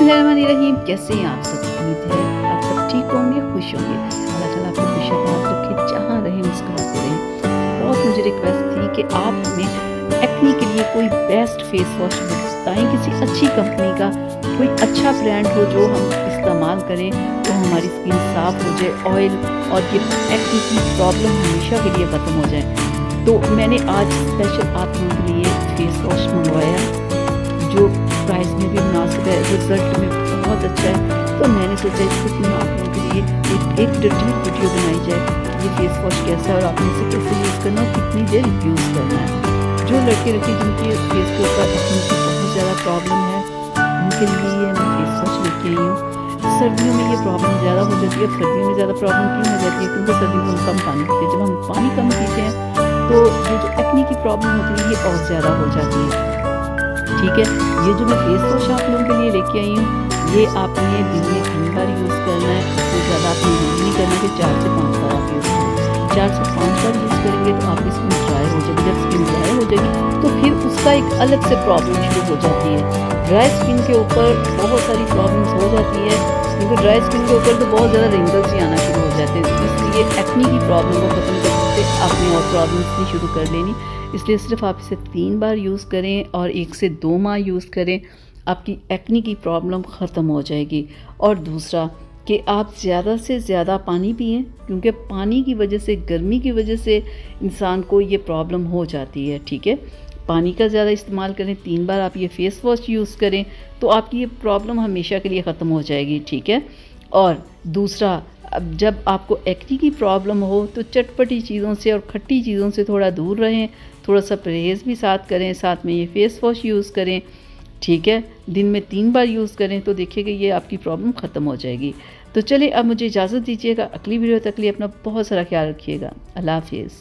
बिस्मिल्लाहिर्रहमानिर्रहीम। कैसे हैं आप सब? उम्मीद है आप सब ठीक होंगे, खुश होंगे। अल्लाह ताला आपको खुशहाल रखे, जहाँ रहें मुस्कुराते रहें। बहुत मुझे रिक्वेस्ट थी कि आप हमें एक्ने के लिए कोई बेस्ट फेस वॉश बताएं, किसी अच्छी कंपनी का कोई अच्छा ब्रांड हो जो हम इस्तेमाल करें तो हमारी स्किन साफ़ हो जाए, ऑयल और ये एक्ने की प्रॉब्लम हमेशा के लिए ख़त्म हो जाए। तो मैंने आज स्पेशल आप लोगों के लिए फेस वॉश मंगवाया जो प्राइस में भी मुनासिब है, रिज़ल्ट में बहुत अच्छा है। तो मैंने सोचा इसको क्यों आप लोगों के लिए एक डिटेल वीडियो बनाई जाए, ये फेस वॉश कैसा है और आपने इसे कैसे यूज़ करना और कितनी देर यूज़ करना है। जो लड़के जिनके फेस के ऊपर एक्ने की बहुत ज़्यादा प्रॉब्लम है, उनके लिए मैं फेस वॉश लेके आई हूँ। सर्दियों में ये प्रॉब्लम ज़्यादा हो जाती है। सर्दियों में ज़्यादा प्रॉब्लम क्यों हो जाती है? क्योंकि सर्दियों में हम कम पानी पीते हैं। जब हम पानी कम पीते हैं तो ये जो एक्ने की प्रॉब्लम होती है ये और ज़्यादा हो जाती है। ठीक है, ये जो मैं फेस वॉश आप लोगों के लिए लेके आई हूँ, ये आपने दिन में 3 बार यूज़ करना है। उससे ज़्यादा आपने यूज़ नहीं करना कि 4 से 5 बार आप यूज़ करें। 4 से 5 बार यूज़ करेंगे तो आपकी स्किन ड्राई हो जाएगी। जब स्किन ड्राई हो जाएगी तो फिर उसका एक अलग से प्रॉब्लम शुरू हो जाती है। ड्राई स्किन के ऊपर बहुत सारी प्रॉब्लम्स हो जाती है, क्योंकि ड्राई स्किन के ऊपर तो बहुत ज़्यादा रिंकल्स ही आना शुरू हो जाते हैं। इसलिए एक्ने की प्रॉब्लम को ख़त्म करते आपने और प्रॉब्लम्स नहीं शुरू कर लेनी। इसलिए सिर्फ आप इसे 3 बार यूज़ करें और 1 से 2 माह यूज़ करें, आपकी एक्ने की प्रॉब्लम ख़त्म हो जाएगी। और दूसरा कि आप ज़्यादा से ज़्यादा पानी पिएं, क्योंकि पानी की वजह से, गर्मी की वजह से इंसान को ये प्रॉब्लम हो जाती है। ठीक है, पानी का ज़्यादा इस्तेमाल करें। 3 बार आप ये फेस वॉश यूज़ करें तो आपकी ये प्रॉब्लम हमेशा के लिए ख़त्म हो जाएगी। ठीक है, और दूसरा, अब जब आपको एक्ने की प्रॉब्लम हो तो चटपटी चीज़ों से और खट्टी चीज़ों से थोड़ा दूर रहें, थोड़ा सा परहेज़ भी साथ करें, साथ में ये फेस वॉश यूज़ करें। ठीक है, दिन में 3 बार यूज़ करें तो देखिएगा ये आपकी प्रॉब्लम ख़त्म हो जाएगी। तो चलिए अब मुझे इजाज़त दीजिएगा। अगली वीडियो तक लिए अपना बहुत सारा ख्याल रखिएगा। अल्लाह हाफ़िज़।